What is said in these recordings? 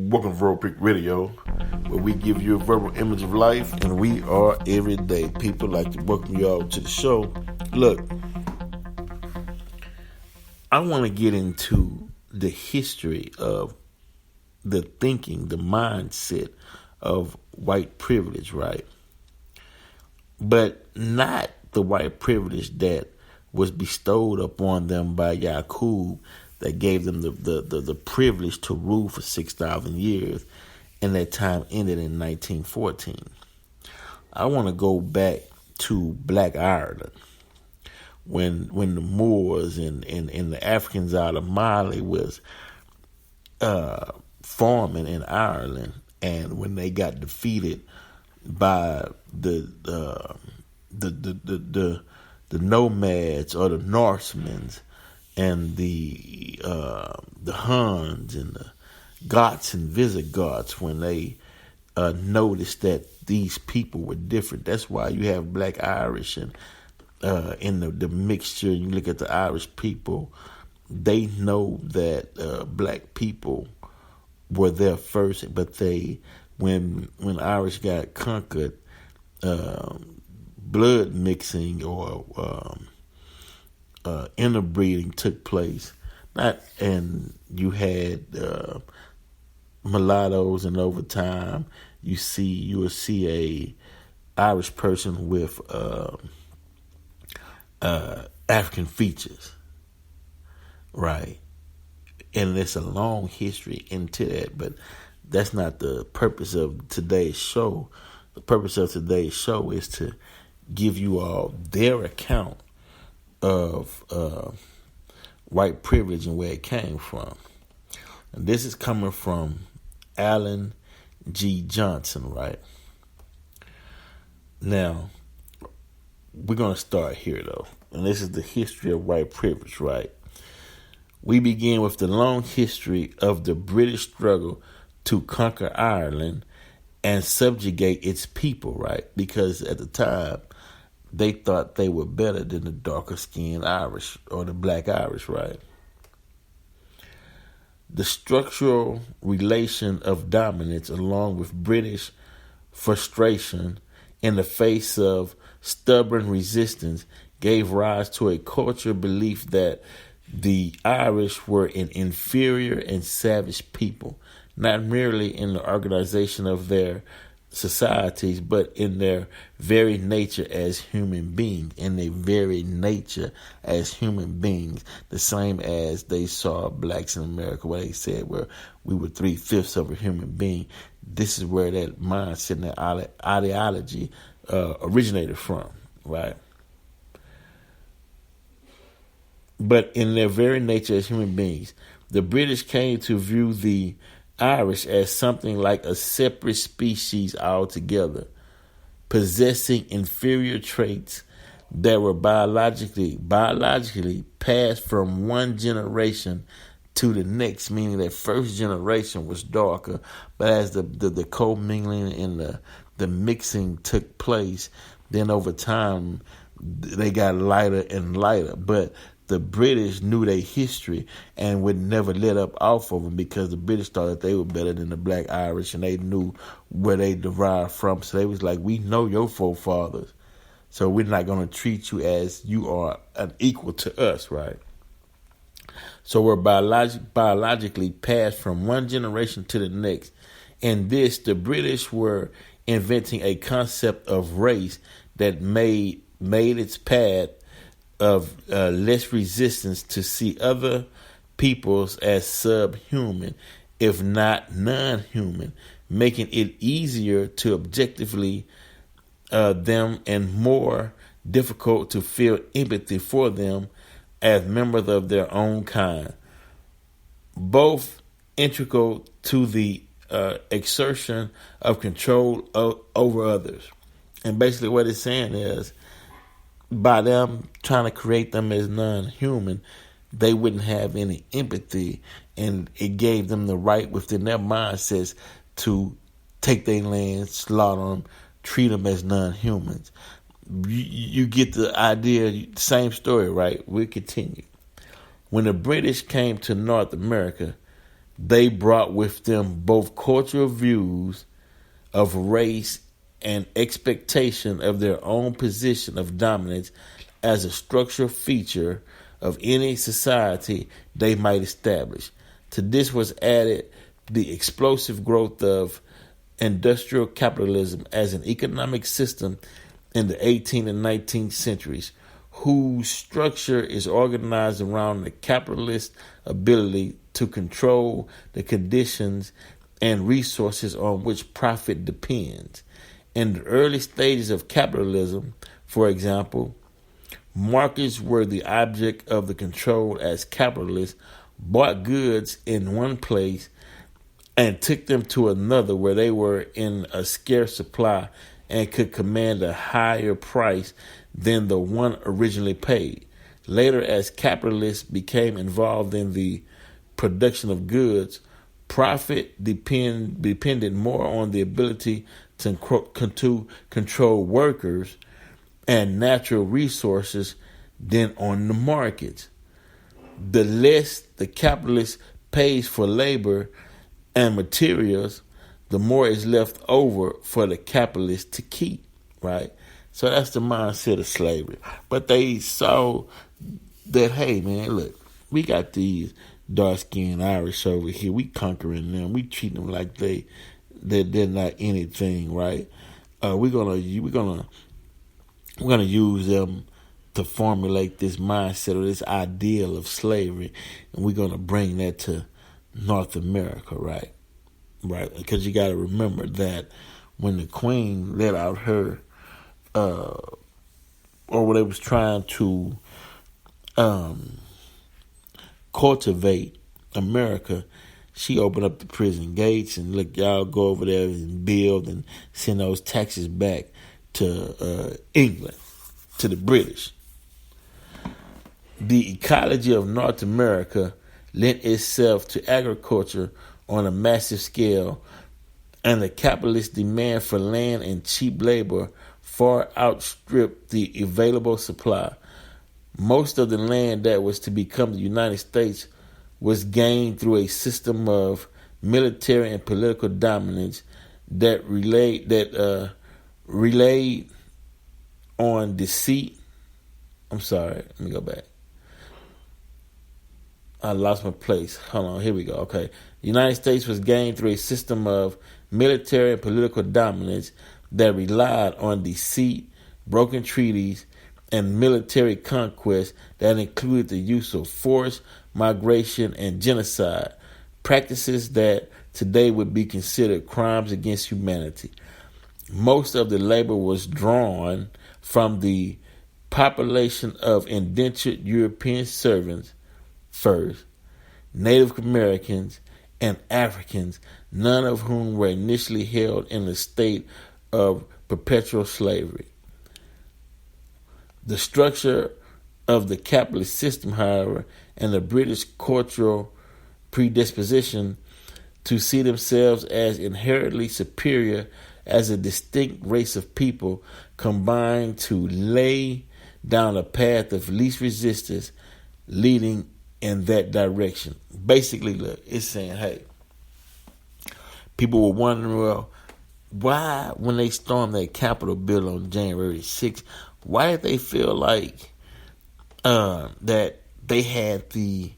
Welcome to Verbal Pick Radio, where we give you a verbal image of life, and we are everyday people. Like to welcome you all to the show. Look, I want to get into the history of the thinking, the mindset of white privilege, right? But not the white privilege that was bestowed upon them by Yaqub, that gave them the privilege to rule for 6,000 years, and that time ended in 1914. I want to go back to Black Ireland, when the Moors and the Africans out of Mali was farming in Ireland, and when they got defeated by the nomads or the Norsemen and the Huns and the Goths and Visigoths, when they noticed that these people were different. That's why you have Black Irish and in the mixture. You look at the Irish people, they know that black people were there first, but when Irish got conquered, blood mixing or interbreeding took place. And you had mulattoes, and over time you will see a Irish person with African features, right? And there's a long history into that, but that's not the purpose of today's show. The purpose of today's show is to give you all their account of white privilege and where it came from. And this is coming from Alan G. Johnson, right? Now, we're going to start here, though. And this is the history of white privilege, right? We begin with the long history of the British struggle to conquer Ireland and subjugate its people, right? Because at the time, they thought they were better than the darker skinned Irish or the Black Irish, right? The structural relation of dominance, along with British frustration in the face of stubborn resistance, gave rise to a cultural belief that the Irish were an inferior and savage people, not merely in the organization of their societies, but in their very nature as human beings, the same as they saw blacks in America, where they said, well, we were 3/5 of a human being. This is where that mindset and that ideology originated from, right? But in their very nature as human beings, the British came to view the Irish as something like a separate species altogether, possessing inferior traits that were biologically passed from one generation to the next, meaning that first generation was darker, but as the commingling and the mixing took place, then over time they got lighter and lighter. But the British knew their history and would never let up off of them, because the British thought that they were better than the Black Irish, and they knew where they derived from. So they was like, we know your forefathers, so we're not going to treat you as you are an equal to us, right? So we're biologically passed from one generation to the next. In this, the British were inventing a concept of race that made its path of less resistance to see other peoples as subhuman, if not non-human, making it easier to objectively them and more difficult to feel empathy for them as members of their own kind. Both integral to the exertion of control over others. And basically what it's saying is, by them trying to create them as non-human, they wouldn't have any empathy, and it gave them the right within their mindsets to take their land, slaughter them, treat them as non-humans. You get the idea, same story, right? We'll continue. When the British came to North America, They brought with them both cultural views of race and expectation of their own position of dominance as a structural feature of any society they might establish. To this was added the explosive growth of industrial capitalism as an economic system in the 18th and 19th centuries, whose structure is organized around the capitalist ability to control the conditions and resources on which profit depends. In the early stages of capitalism, for example, markets were the object of the control as capitalists bought goods in one place and took them to another where they were in a scarce supply and could command a higher price than the one originally paid. Later, as capitalists became involved in the production of goods, profit depended more on the ability to control workers and natural resources than on the markets. The less the capitalist pays for labor and materials, the more is left over for the capitalist to keep, right? So that's the mindset of slavery. But they saw that, hey, man, look, we got these dark-skinned Irish over here. We conquering them. We treat them like they're not anything, right? We're gonna use them to formulate this mindset or this ideal of slavery, and we're gonna bring that to North America, right? Right, because you got to remember that when the Queen let out her, or when they was trying to cultivate America, she opened up the prison gates and look, y'all go over there and build and send those taxes back to England, to the British. The ecology of North America lent itself to agriculture on a massive scale, and the capitalist demand for land and cheap labor far outstripped the available supply. Most of the land that was to become the United States was gained through a system of military and political dominance that relayed on deceit. I'm sorry, let me go back. I lost my place. Hold on, here we go. Okay. The United States was gained through a system of military and political dominance that relied on deceit, broken treaties, and military conquest that included the use of force, migration, and genocide, practices that today would be considered crimes against humanity. Most of the labor was drawn from the population of indentured European servants first, Native Americans, and Africans, none of whom were initially held in a state of perpetual slavery. The structure of the capitalist system, however, and the British cultural predisposition to see themselves as inherently superior as a distinct race of people combined to lay down a path of least resistance leading in that direction. Basically, look, it's saying, hey, people were wondering, well, why, when they stormed that Capitol building on January 6th, why did they feel like that they had the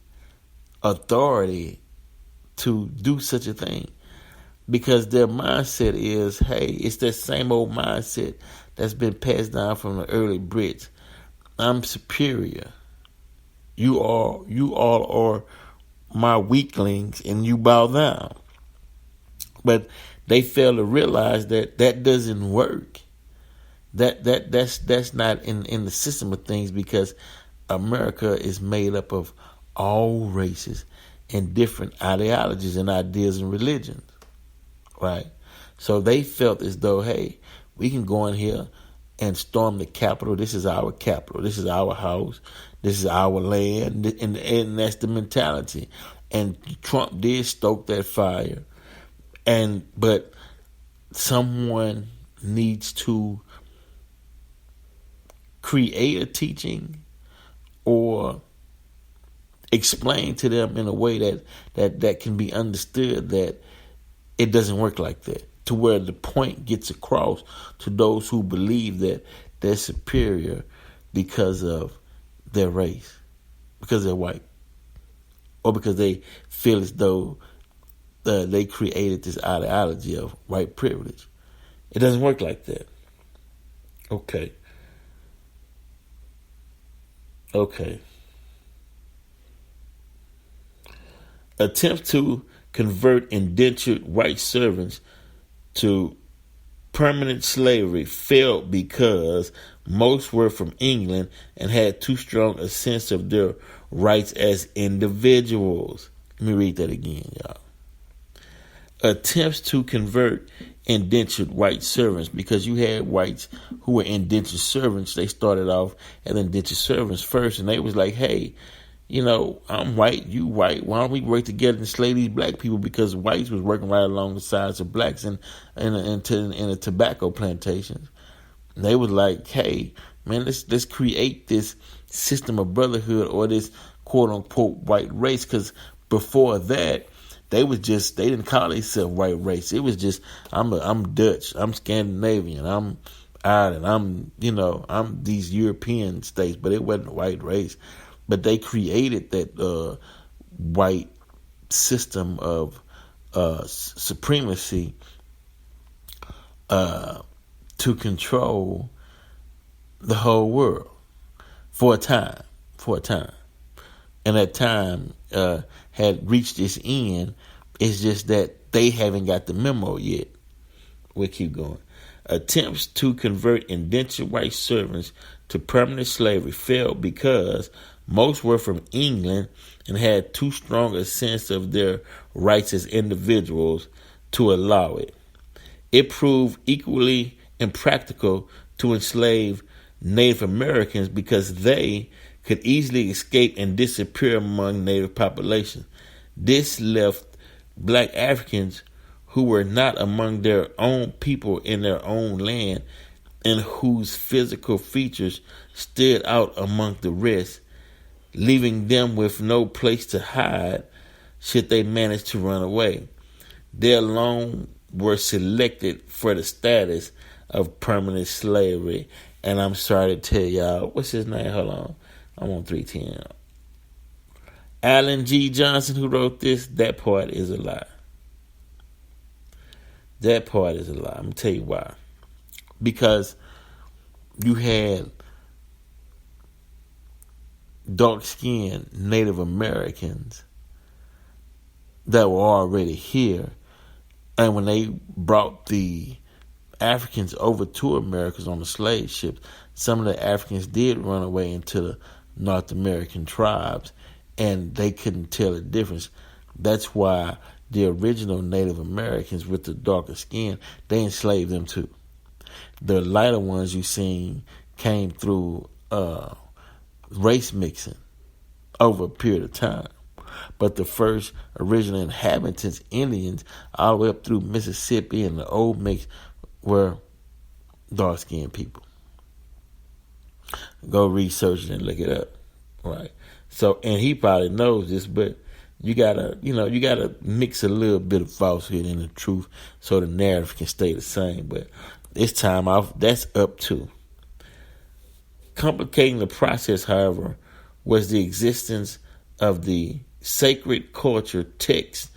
authority to do such a thing? Because their mindset is, hey, it's that same old mindset that's been passed down from the early Brits. I'm superior. You all are my weaklings, and you bow down. But they fail to realize that that doesn't work. That's not in the system of things, because America is made up of all races and different ideologies and ideas and religions, right? So they felt as though, hey, we can go in here and storm the Capitol. This is our Capitol. This is our house. This is our land. And that's the mentality. And Trump did stoke that fire. But someone needs to create a teaching or explain to them in a way that can be understood that it doesn't work like that, to where the point gets across to those who believe that they're superior because of their race, because they're white, or because they feel as though they created this ideology of white privilege. It doesn't work like that. Okay. Attempts to convert indentured white servants to permanent slavery failed because most were from England and had too strong a sense of their rights as individuals. Let me read that again, y'all. Attempts to convert indentured white servants, because you had whites who were indentured servants. They started off as indentured servants first, and they was like, hey, I'm white, you white. Why don't we work together and slay these black people? Because whites was working right along the sides of blacks in the tobacco plantations. And they was like, hey, man, let's create this system of brotherhood, or this quote unquote white race. Because before that, they didn't call themselves white race. It was just, I'm Dutch, I'm Scandinavian, I'm Ireland, I'm these European states, but it wasn't a white race. But they created that white system of supremacy to control the whole world for a time. And that time had reached its end. It's just that they haven't got the memo yet. We'll keep going. Attempts to convert indentured white servants to permanent slavery failed because most were from England and had too strong a sense of their rights as individuals to allow it. It proved equally impractical to enslave Native Americans because they could easily escape and disappear among Native populations. This left black Africans who were not among their own people in their own land and whose physical features stood out among the rest, leaving them with no place to hide should they manage to run away. They alone were selected for the status of permanent slavery. And I'm sorry to tell y'all, what's his name? Hold on. I'm on 310. Alan G. Johnson, who wrote this, that part is a lie. That part is a lie. I'm going to tell you why. Because you had dark-skinned Native Americans that were already here. And when they brought the Africans over to Americas on the slave ships, some of the Africans did run away into the North American tribes, and they couldn't tell the difference. That's why the original Native Americans with the darker skin, they enslaved them too. The lighter ones you seen came through race mixing over a period of time. But the first original inhabitants, Indians, all the way up through Mississippi and the old mix, were dark-skinned people. Go research it and look it up. Right. So, and he probably knows this, but you gotta mix a little bit of falsehood in the truth so the narrative can stay the same. But this time off, that's up to. Complicating the process, however, was the existence of the sacred culture text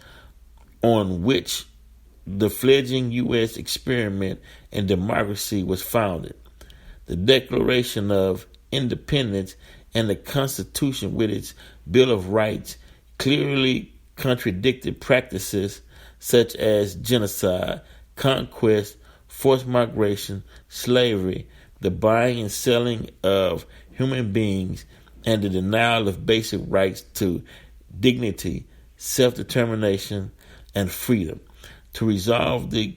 on which the fledgling U.S. experiment in democracy was founded. The Declaration of Independence and the Constitution with its Bill of Rights clearly contradicted practices such as genocide, conquest, forced migration, slavery, the buying and selling of human beings, and the denial of basic rights to dignity, self-determination, and freedom. To resolve the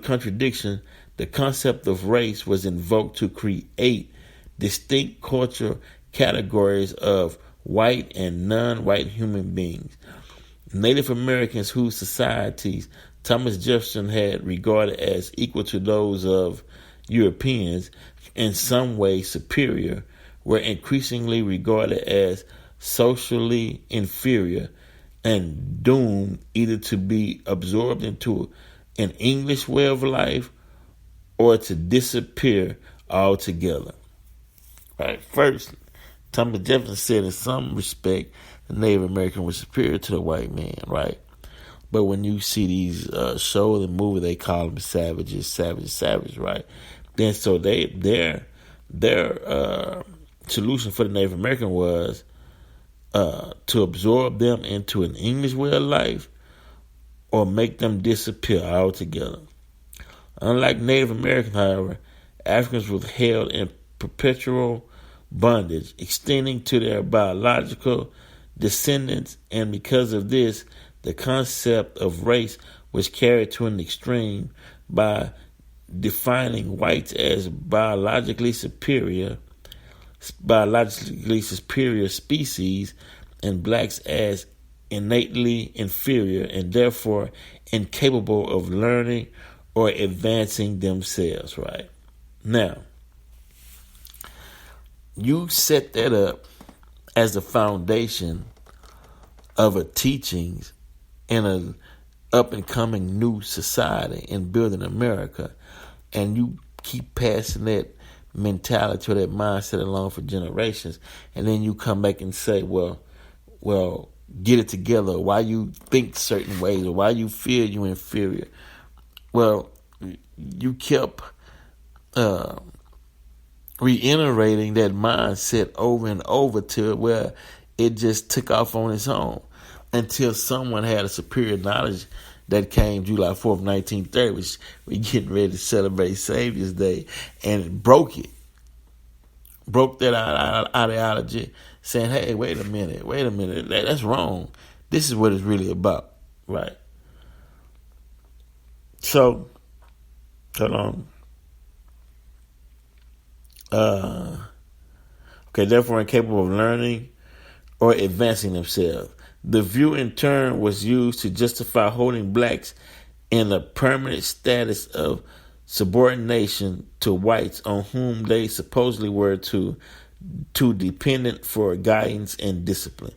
contradiction, the concept of race was invoked to create distinct cultural categories of white and non-white human beings. Native Americans, whose societies Thomas Jefferson had regarded as equal to those of Europeans, in some way superior, were increasingly regarded as socially inferior and doomed either to be absorbed into an English way of life or to disappear altogether. Right. First, Thomas Jefferson said in some respect the Native American was superior to the white man, right? But when you see these shows and movies, they call them savages, right? Then so their solution for the Native American was to absorb them into an English way of life or make them disappear altogether. Unlike Native Americans, however, Africans were held in perpetual bondage, extending to their biological descendants, and because of this, the concept of race was carried to an extreme by defining whites as biologically superior species and blacks as innately inferior and therefore incapable of learning or advancing themselves, right? Now, you set that up as the foundation of a teachings in an up-and-coming new society in building America, and you keep passing that mentality or that mindset along for generations, and then you come back and say, well, get it together, why you think certain ways, or why you feel you inferior. Well, you kept reiterating that mindset over and over to where it just took off on its own until someone had a superior knowledge that came July 4th, 1930, which we're getting ready to celebrate Savior's Day, and it broke it. Broke that ideology, saying, hey, wait a minute, that's wrong. This is what it's really about, right? So, hold on. Therefore incapable of learning or advancing themselves. The view, in turn, was used to justify holding blacks in a permanent status of subordination to whites on whom they supposedly were too dependent for guidance and discipline.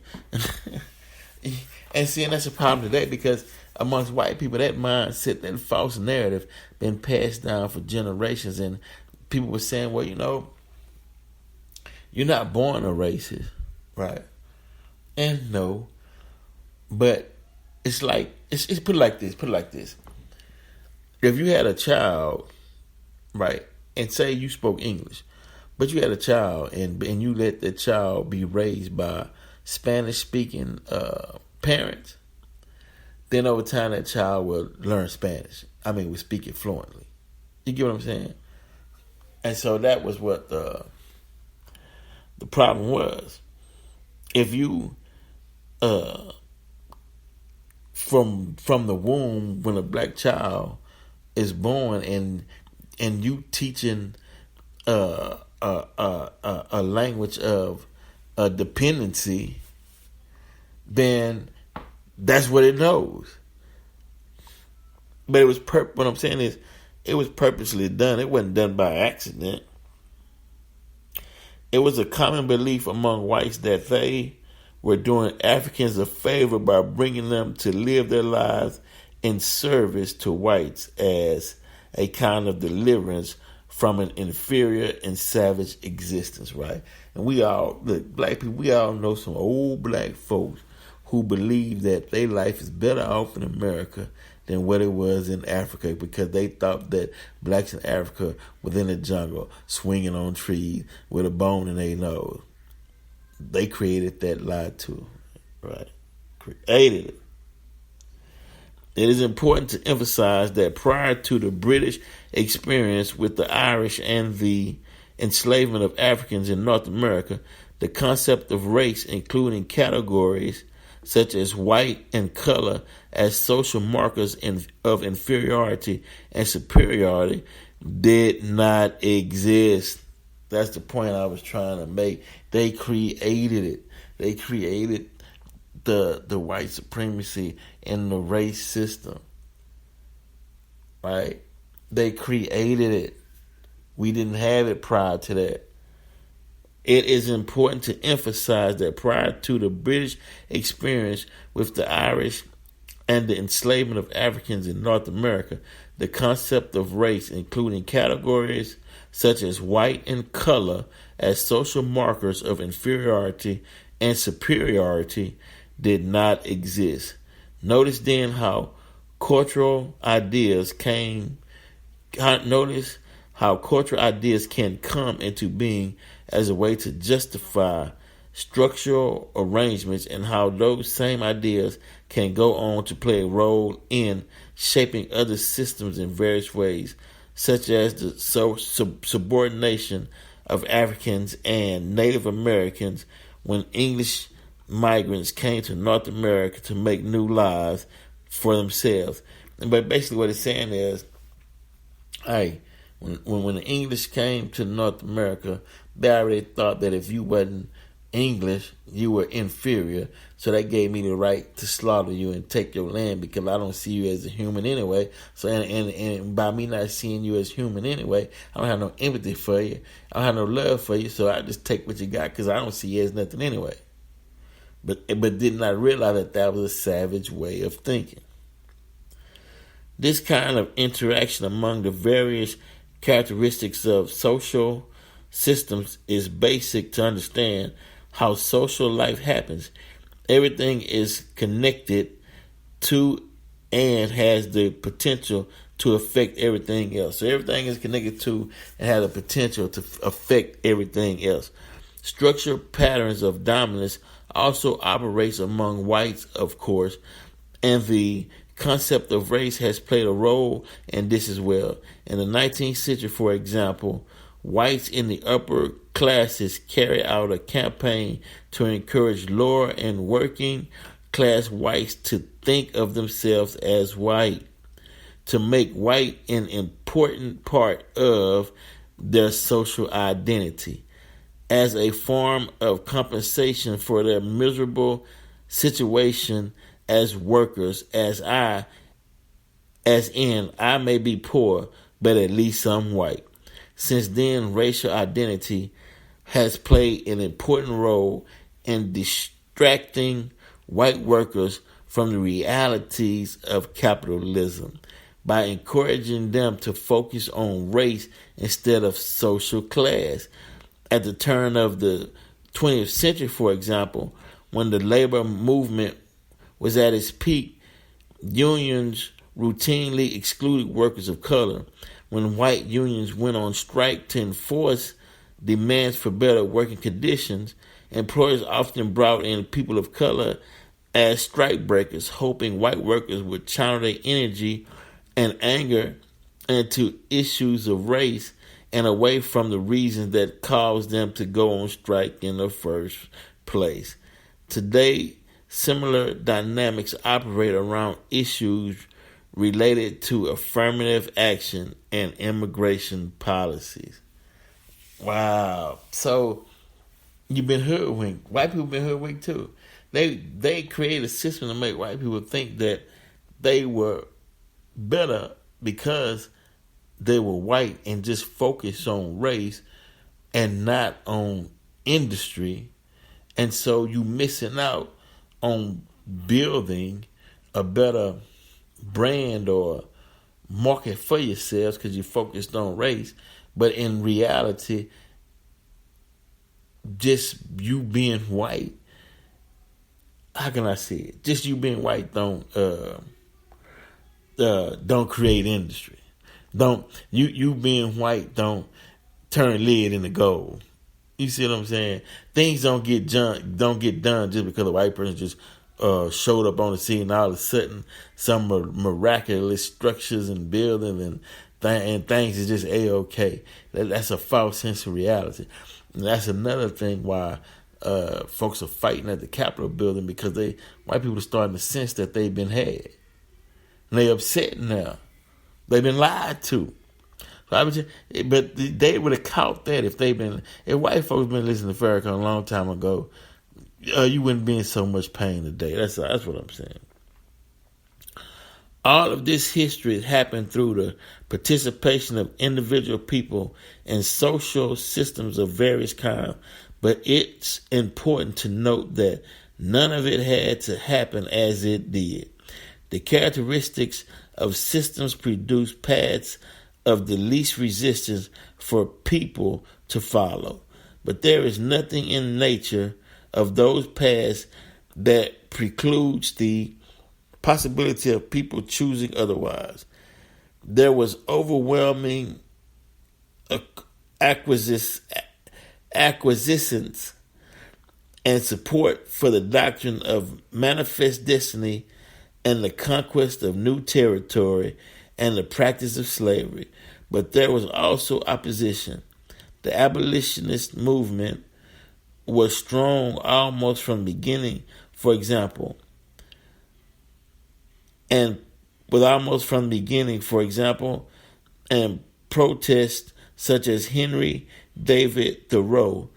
And that's a problem today, because amongst white people, that mindset, that false narrative, been passed down for generations, and people were saying, well, you're not born a racist, right? And no, but it's like, it's put it like this. If you had a child, right, and say you spoke English, but you had a child and you let the child be raised by Spanish-speaking parents, then over time that child will learn Spanish. Will speak it fluently. You get what I'm saying? And so that was what the problem was. If you from the womb, when a black child is born, and you teaching a language of dependency, then that's what it knows. But it was what I'm saying is, it was purposely done. It wasn't done by accident. It was a common belief among whites that they were doing Africans a favor by bringing them to live their lives in service to whites as a kind of deliverance from an inferior and savage existence, right? And black people, we all know some old black folks who believe that their life is better off in America than what it was in Africa, because they thought that blacks in Africa were in the jungle swinging on trees with a bone in their nose. They created that lie too, right? Created it. It is important to emphasize that prior to the British experience with the Irish and the enslavement of Africans in North America, the concept of race, including categories such as white and color as social markers of inferiority and superiority, did not exist. That's the point I was trying to make. They created it. They created the white supremacy and the race system, right? They created it. We didn't have it prior to that. It is important to emphasize that prior to the British experience with the Irish and the enslavement of Africans in North America, the concept of race, including categories such as white and color as social markers of inferiority and superiority, did not exist. Notice then how cultural ideas can come into being as a way to justify structural arrangements, and how those same ideas can go on to play a role in shaping other systems in various ways, such as the subordination of Africans and Native Americans when English migrants came to North America to make new lives for themselves. But basically what it's saying is, hey, when the English came to North America, they already thought that if you wasn't English, you were inferior. So they gave me the right to slaughter you and take your land because I don't see you as a human anyway. So and by me not seeing you as human anyway, I don't have no empathy for you. I don't have no love for you. So I just take what you got because I don't see you as nothing anyway. But did not realize that was a savage way of thinking. This kind of interaction among the various characteristics of social systems is basic to understand how social life happens. Everything is connected to and has the potential to affect everything else. So everything is connected to and has the potential to affect everything else. Structured patterns of dominance also operates among whites, of course, and the concept of race has played a role in this as well. In the 19th century, for example, whites in the upper classes carried out a campaign to encourage lower and working class whites to think of themselves as white, to make white an important part of their social identity. As a form of compensation for their miserable situation as workers, I may be poor, but at least I'm white. Since then, racial identity has played an important role in distracting white workers from the realities of capitalism by encouraging them to focus on race instead of social class. At the turn of the 20th century, for example, when the labor movement was at its peak, unions routinely excluded workers of color. When white unions went on strike to enforce demands for better working conditions, employers often brought in people of color as strike breakers, hoping white workers would channel their energy and anger into issues of race and away from the reasons that caused them to go on strike in the first place. Today, similar dynamics operate around issues related to affirmative action and immigration policies. Wow. So you've been hoodwinked. White people have been hoodwinked too. They created a system to make white people think that they were better because they were white and just focus on race and not on industry. And so you missing out on building a better brand or market for yourselves because you focused on race. But in reality, just you being white, how can I say it? Just you being white don't create industry. You being white don't turn lead into gold. You see what I'm saying? Things don't get done just because a white person just showed up on the scene and all of a sudden some miraculous structures and buildings and things is just A-OK. That's a false sense of reality. And that's another thing why folks are fighting at the Capitol building, because white people are starting to sense that they've been had. And they upset now. They've been lied to. But they would have caught that if white folks been listening to Farrakhan a long time ago, you wouldn't be in so much pain today. That's what I'm saying. All of this history has happened through the participation of individual people in social systems of various kinds, But it's important to note that none of it had to happen as it did. The characteristics of systems produce paths of the least resistance for people to follow. But there is nothing in nature of those paths that precludes the possibility of people choosing otherwise. There was overwhelming acquiescence and support for the doctrine of manifest destiny and the conquest of new territory and the practice of slavery. But there was also opposition. The abolitionist movement was strong almost from the beginning, for example, and protests such as Henry David Thoreau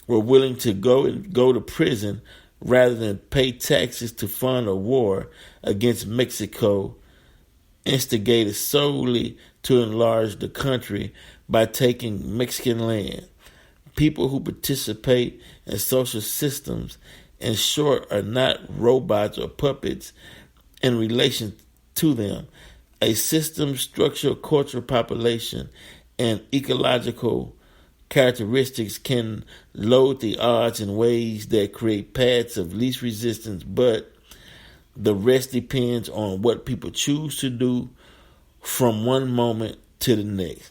were willing to go to prison rather than pay taxes to fund a war against Mexico, instigated solely to enlarge the country by taking Mexican land. People who participate in social systems, in short, are not robots or puppets in relation to them. A system, structure, cultural, population, and ecological characteristics can load the odds in ways that create paths of least resistance, but the rest depends on what people choose to do from one moment to the next.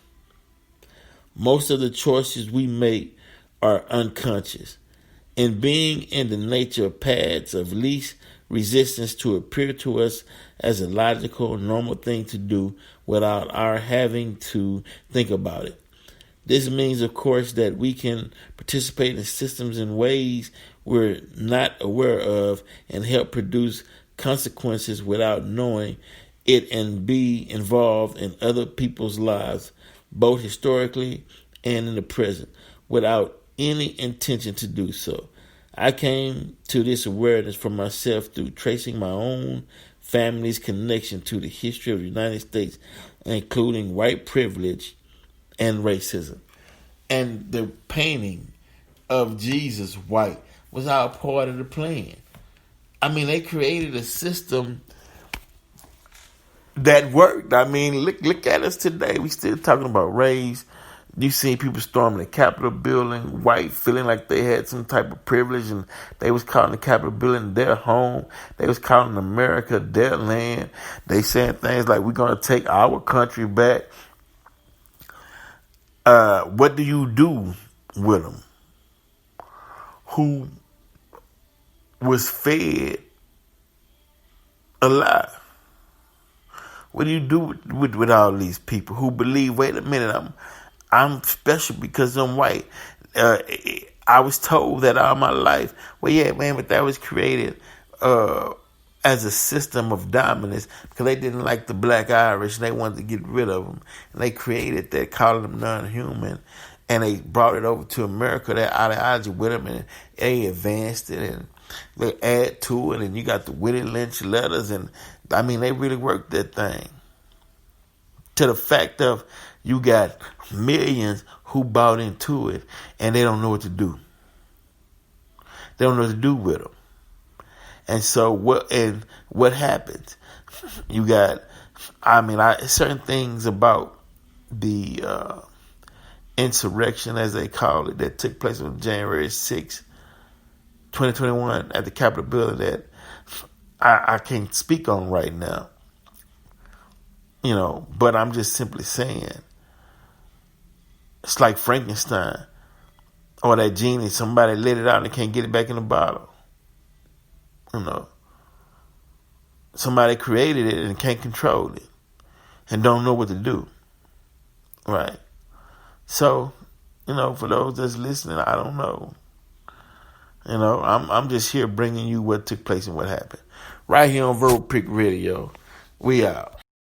Most of the choices we make are unconscious. In being in the nature of paths of least resistance to appear to us as a logical, normal thing to do without our having to think about it. This means, of course, that we can participate in systems in ways we're not aware of and help produce consequences without knowing it and be involved in other people's lives, both historically and in the present, without any intention to do so. I came to this awareness for myself through tracing my own family's connection to the history of the United States, including white privilege and racism. And the painting of Jesus white was all part of the plan. I mean, they created a system that worked. I mean, look at us today. We still talking about race. You see people storming the Capitol building, white, feeling like they had some type of privilege, and they was calling the Capitol building their home. They was calling America their land. They saying things like, we're going to take our country back. What do you do with them? Who was fed a lie? What do you do with all these people who believe, wait a minute, I'm special because I'm white? I was told that all my life. Well, yeah, man, but that was created as a system of dominance because they didn't like the black Irish and they wanted to get rid of them. And they created that, calling them non-human, and they brought it over to America, that ideology with them, and they advanced it and they add to it, and you got the Willie Lynch letters, and I mean, they really worked that thing to the fact of you got millions who bought into it, and they don't know what to do. They don't know what to do with them. And so what happens? You got, certain things about the insurrection, as they call it, that took place on January 6, 2021 at the Capitol building that I can't speak on right now. But I'm just simply saying, it's like Frankenstein or that genie. Somebody let it out and can't get it back in the bottle. Somebody created it and can't control it and don't know what to do. Right? So, for those that's listening, I don't know. I'm just here bringing you what took place and what happened. Right here on Verbal Pick Radio. We out.